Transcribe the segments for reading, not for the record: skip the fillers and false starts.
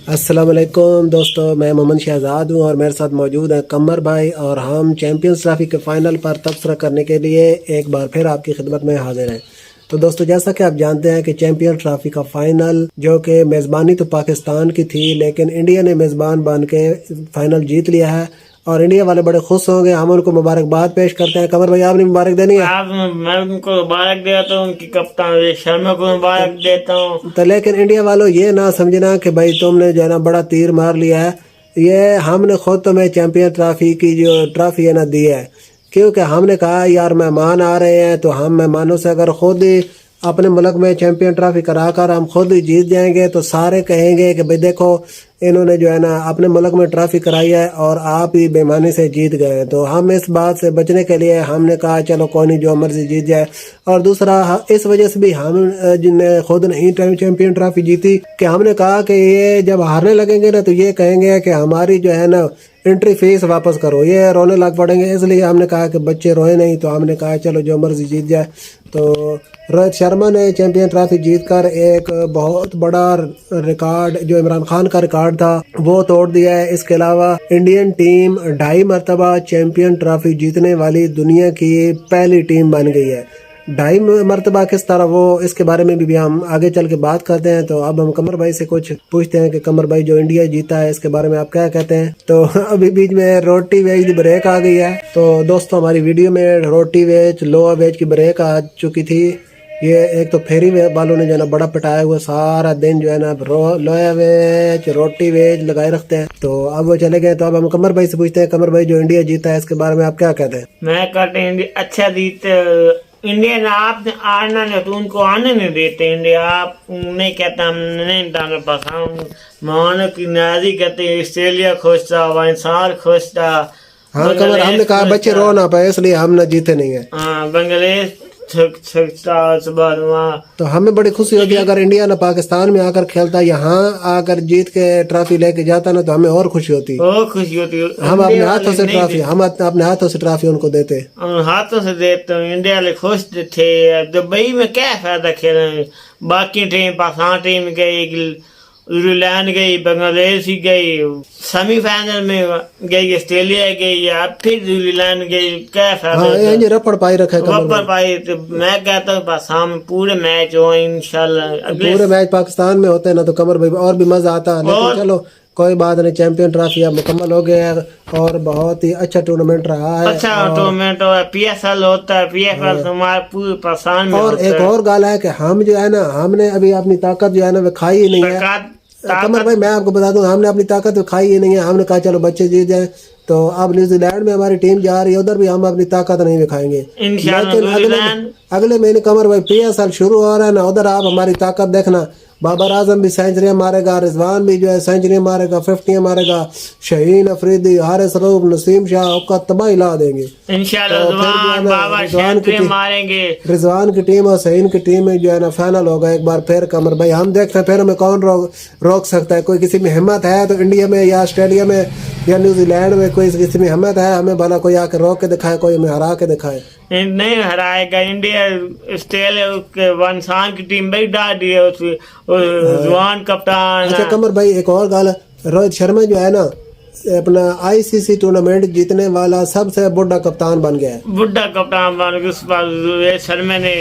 अस्सलाम वालेकुम दोस्तों, मैं मोहम्मद शहजाद हूँ और मेरे साथ मौजूद है कमर भाई और हम चैम्पियंस ट्रॉफी के फ़ाइनल पर तबसरा करने के लिए एक बार फिर आपकी खिदमत में हाजिर हैं। तो दोस्तों, जैसा कि आप जानते हैं कि चैम्पियंस ट्रॉफी का फ़ाइनल जो कि मेज़बानी तो पाकिस्तान की थी, लेकिन इंडिया ने मेज़बान बन के फ़ाइनल जीत लिया है और इंडिया वाले बड़े खुश होंगे। हम उनको मुबारकबाद पेश करते हैं। कमर भाई, आपने मुबारक देनी है? आप मैं उनको मुबारक देता हूँ, उनकी कप्तान रोहित शर्मा को मुबारक देता हूँ। तो लेकिन इंडिया वालों ये ना समझना कि भाई तुमने जो है ना बड़ा तीर मार लिया है। ये हमने खुद तुम्हें चैंपियन ट्रॉफी की जो ट्रॉफी है ना दी है, क्योंकि हमने कहा यार मेहमान आ रहे हैं तो हम मेहमानों से अगर खुद ही अपने मुल्क में चैंपियन ट्रॉफी कराकर हम खुद ही जीत जाएंगे तो सारे कहेंगे कि भाई देखो इन्होंने जो है ना अपने मुल्क में ट्रॉफी कराई है और आप ही बेईमानी से जीत गए। तो हम इस बात से बचने के लिए हमने कहा चलो कोई नहीं, जो मर्जी जीत जाए। और दूसरा इस वजह से भी हम जिनने खुद नहीं चैंपियन ट्रॉफी जीती कि हमने कहा कि ये जब हारने लगेंगे ना तो ये कहेंगे कि हमारी जो है ना एंट्री फीस वापस करो, ये रोने लग पड़ेंगे। इसलिए हमने कहा कि बच्चे रोए नहीं, तो हमने कहा चलो जो मर्जी जीत जाए। तो रोहित शर्मा ने चैंपियन ट्रॉफी जीतकर एक बहुत बड़ा रिकॉर्ड जो इमरान खान का रिकॉर्ड था वो तोड़ दिया है। इसके अलावा इंडियन टीम 2.5 मरतबा चैंपियन ट्रॉफी जीतने वाली दुनिया की पहली टीम बन गई है। 2.5 मरतबा किस तरह, वो इसके बारे में भी हम आगे चल के बात करते हैं। तो अब हम कमर भाई से कुछ पूछते हैं कि कमर भाई जो इंडिया जीता है इसके बारे में आप क्या कहते हैं। तो अभी बीच में रोटी वेज ब्रेक आ गई है। तो दोस्तों, हमारी वीडियो में रोटी वेज लोहा वेज की ब्रेक आ चुकी थी। ये एक तो फेरी वालों ने जो है ना बड़ा पिटाया हुआ, सारा दिन जो है ना लोहा वेज रोटी वेज लगाए रखते हैं। तो अब वो चले गए। तो अब हम कमर भाई से पूछते हैं, कमर भाई जो इंडिया जीता है इसके बारे में आप क्या कहते हैं। मैं कहते हैं अच्छा जीत इंडिया ने आपने आना नहीं तो उनको आने नहीं देते। इंडिया आप नहीं कहता हम नहीं डालने पास, हम मेहमानों की नाराजगी कहते हैं। ऑस्ट्रेलिया खुश था, वाइनसार खुश था। हाँ कमर, हमने कहा बच्चे रो ना पाए इसलिए हम न जीते नहीं है। हाँ, बांग्लादेश तो हमें बड़ी खुशी होती है अगर इंडिया ना पाकिस्तान में आकर खेलता, यहाँ आकर जीत के ट्रॉफी लेके जाता ना तो हमें और खुशी होती। खुशी होती। हम अपने हाथों से ट्रॉफी अपने हाथों से ट्रॉफी उनको देते, हाथों से देते। इंडिया वाले खुश थे। दुबई में क्या फायदा खेलने, बाकी टीम पाकिस्तान टीम गई, इंग्लैंड गई, बांग्लादेश ही गई, सेमीफाइनल में गई, ऑस्ट्रेलिया गई, अब फिर इंग्लैंड गई, क्या फायदा। ये रपड़ पाई रखा है, रपड़ पाई। तो मैं कहता हूँ बस हम पूरे मैच हो इंशाल्लाह। पूरे मैच पाकिस्तान में होते हैं ना तो कमर भाई और भी मजा आता है। लेकिन चलो कोई बात नहीं, चैंपियन ट्रॉफी अब मुकम्मल हो गया है और बहुत ही अच्छा टूर्नामेंट रहा है। अच्छा टूर्नामेंट PSL होता है, PSL हमारे पूरे पाकिस्तान में। और एक और गाल है कि हम जो है ना हमने अभी अपनी ताकत जो है ना वो खाई ही नहीं है। कमर भाई मैं आपको बता दूं, हमने अपनी ताकत खाई ही नहीं है। हमने कहा चलो बच्चे जीत जाए। तो अब न्यूजीलैंड में हमारी टीम जा रही है, उधर भी हम अपनी ताकत नहीं दिखाएंगे। लेकिन अगले महीने कमर भाई PSL शुरू हो रहा है ना, उधर आप हमारी ताकत देखना। बाबर आजम भी सेंचुरी मारेगा, रिजवान भी जो है सेंचुरी मारेगा, 50 मारेगा, शाहीन अफरीदी, हारिस रऊफ, नसीम शाह का तबाही ला देंगे रिजवान की टीम और शाहीन की टीम में जो है ना फाइनल होगा एक बार फिर। कमर भाई हम देखते हैं फिर हमें कौन रोक सकता है। कोई किसी में हिम्मत है तो इंडिया में या ऑस्ट्रेलिया में या न्यूजीलैंड में कोई किसी में हिम्मत है, हमें भला कोई आकर रोक के दिखाए, कोई हमें हरा के दिखाए। नहीं हराएगा इंडिया। ऑस्ट्रेलिया वनसान की टीम भी डाल दी है, जवान कप्तान। अच्छा कमर भाई एक और गाल, रोहित शर्मा जो है ना अपना ICC टूर्नामेंट जीतने वाला सबसे बुढ़ा कप्तान बन गया है। बुढ़ा कप्तान बन गया। उस बार रोहित शर्मा ने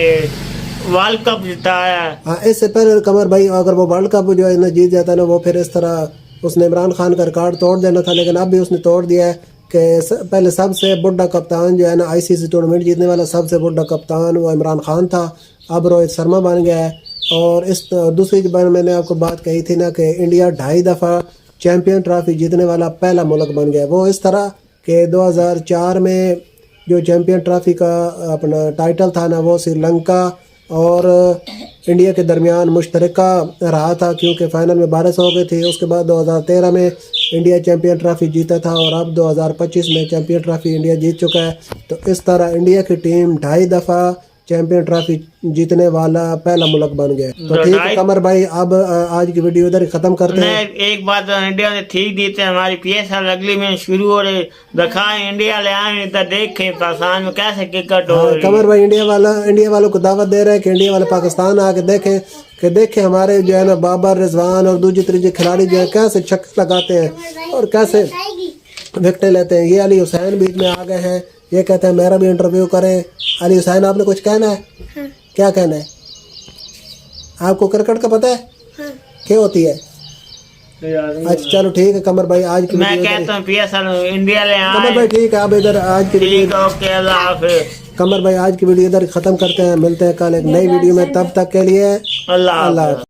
वर्ल्ड कप जिताया। हाँ, इससे पहले कमर भाई अगर वो वर्ल्ड कप जो है ना जीत जाता ना, वो फिर इस तरह उसने इमरान खान का रिकॉर्ड तोड़ देना था। लेकिन अब भी उसने तोड़ दिया है कि पहले सबसे बुढ़ा कप्तान जो है ना ICC टूर्नामेंट जीतने वाला सबसे बुढ़ा कप्तान वो इमरान खान था, अब रोहित शर्मा बन गया है। और इस दूसरी बार मैंने आपको बात कही थी ना कि इंडिया 2.5 दफ़ा चैंपियन ट्रॉफी जीतने वाला पहला मुल्क बन गया। वो इस तरह कि 2004 में जो चैंपियन ट्रॉफी का अपना टाइटल था ना वो श्रीलंका और इंडिया के दरमियान मुश्तरका रहा था, क्योंकि फाइनल में बारिश हो गई थी। उसके बाद 2013 में इंडिया चैंपियन ट्रॉफी जीता था और अब 2025 में चैंपियन ट्रॉफी इंडिया जीत चुका है। तो इस तरह इंडिया की टीम 2.5 दफ़ा चैंपियन ट्रॉफी जीतने वाला पहला मुल्क बन गया। तो ठीक है कमर भाई, अब आज की वीडियो इधर ही खत्म करते हैं। नहीं, एक बात तो इंडिया ने ठीक दी थी, हमारी PSL अगली में शुरू हो रही, दिखाएं इंडिया ले आए तो देखें पाकिस्तान में कैसे क्रिकेट हो रही है। कमर भाई इंडिया वालों को दावत दे रहे हैं कि इंडिया वाले पाकिस्तान आके देखें हमारे जो है ना बाबर, रिजवान और दूसरे तीसरे खिलाड़ी जो है कैसे छक्के लगाते हैं और कैसे विकेटें लेते हैं। ये अली हुसैन बीच में आ गए हैं, ये कहते हैं मेरा भी इंटरव्यू करें। अली हुसैन, आपने कुछ कहना है? हाँ। क्या कहना है? आपको क्रिकेट का पता है? हाँ। क्या होती है? अच्छा चलो ठीक है कमर भाई, आज की मैं वीडियो कहता हूँ PSL इंडिया ले कमर आए। भाई ठीक है, आप इधर आज की वीडियो ठीक, ओके, अल्लाह हाफिज। कमर भाई आज की वीडियो इधर खत्म करते हैं, मिलते हैं कल एक नई वीडियो में, तब तक के लिए अल्लाह अल्लाह हाफिज। हाफिज।